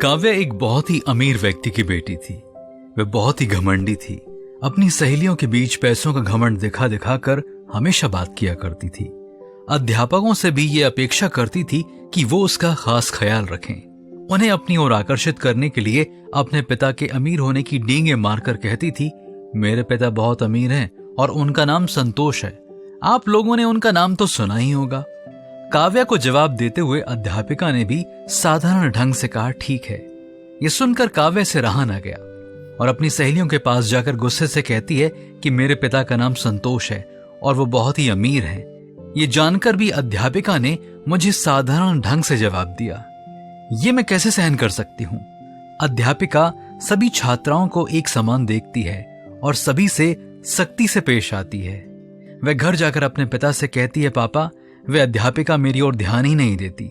काव्या एक बहुत ही अमीर व्यक्ति की बेटी थी। वह बहुत ही घमंडी थी। अपनी सहेलियों के बीच पैसों का घमंड दिखा दिखा कर हमेशा बात किया करती थी। अध्यापकों से भी ये अपेक्षा करती थी कि वो उसका खास ख्याल रखें। उन्हें अपनी ओर आकर्षित करने के लिए अपने पिता के अमीर होने की डींगे मारकर कहती थी, मेरे पिता बहुत अमीर हैं और उनका नाम संतोष है। आप लोगों ने उनका नाम तो सुना ही होगा। काव्या को जवाब देते हुए अध्यापिका ने भी साधारण ढंग से कहा, ठीक है। ये सुनकर काव्या से रहा न गया और अपनी सहेलियों के पास जाकर गुस्से से कहती है कि मेरे पिता का नाम संतोष है और वो बहुत ही अमीर हैं। ये जानकर भी अध्यापिका ने मुझे साधारण ढंग से जवाब दिया। ये मैं कैसे सहन कर सकती हूँ। अध्यापिका सभी छात्राओं को एक समान देखती है और सभी से सख्ती से पेश आती है। वह घर जाकर अपने पिता से कहती है, पापा, वह अध्यापिका मेरी ओर ध्यान ही नहीं देती।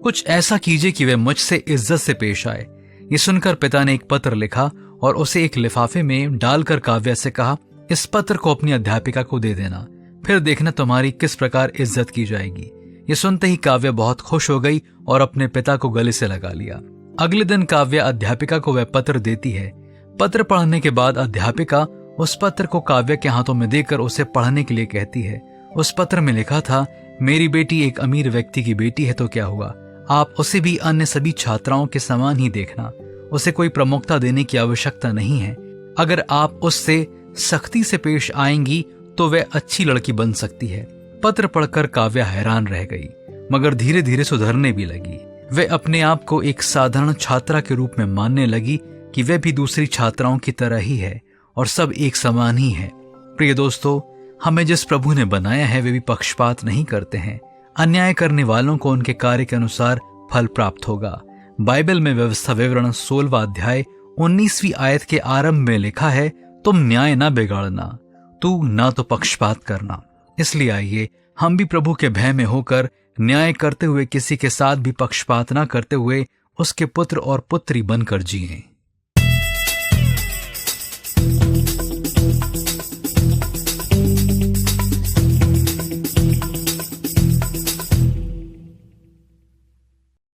कुछ ऐसा कीजिए कि वह मुझसे इज्जत से पेश आए। ये सुनकर पिता ने एक पत्र लिखा और उसे एक लिफाफे में डालकर काव्या से कहा, इस पत्र को अपनी अध्यापिका को दे देना, फिर देखना तुम्हारी किस प्रकार इज्जत की जाएगी। ये सुनते ही काव्या बहुत खुश हो गई और अपने पिता को गले से लगा लिया। अगले दिन काव्या अध्यापिका को वह पत्र देती है। पत्र पढ़ने के बाद अध्यापिका उस पत्र को काव्या के हाथों में देकर उसे पढ़ने के लिए कहती है। उस पत्र में लिखा था, मेरी बेटी एक अमीर व्यक्ति की बेटी है तो क्या हुआ, आप उसे भी अन्य सभी छात्राओं के समान ही देखना। उसे कोई प्रमुखता देने की आवश्यकता नहीं है। अगर आप उससे सख्ती से पेश आएंगी तो वह अच्छी लड़की बन सकती है। पत्र पढ़कर काव्या हैरान रह गई, मगर धीरे धीरे सुधरने भी लगी। वह अपने आप को एक साधारण छात्रा के रूप में मानने लगी कि वह भी दूसरी छात्राओं की तरह ही है और सब एक समान ही है। प्रिय दोस्तों, हमें जिस प्रभु ने बनाया है वे भी पक्षपात नहीं करते हैं। अन्याय करने वालों को उनके कार्य के अनुसार फल प्राप्त होगा। बाइबल में व्यवस्था विवरण 16वां अध्याय 19वीं आयत के आरंभ में लिखा है, तुम न्याय ना बिगाड़ना, तू ना तो पक्षपात करना। इसलिए आइए हम भी प्रभु के भय में होकर न्याय करते हुए, किसी के साथ भी पक्षपात ना करते हुए उसके पुत्र और पुत्री बनकर जिएं।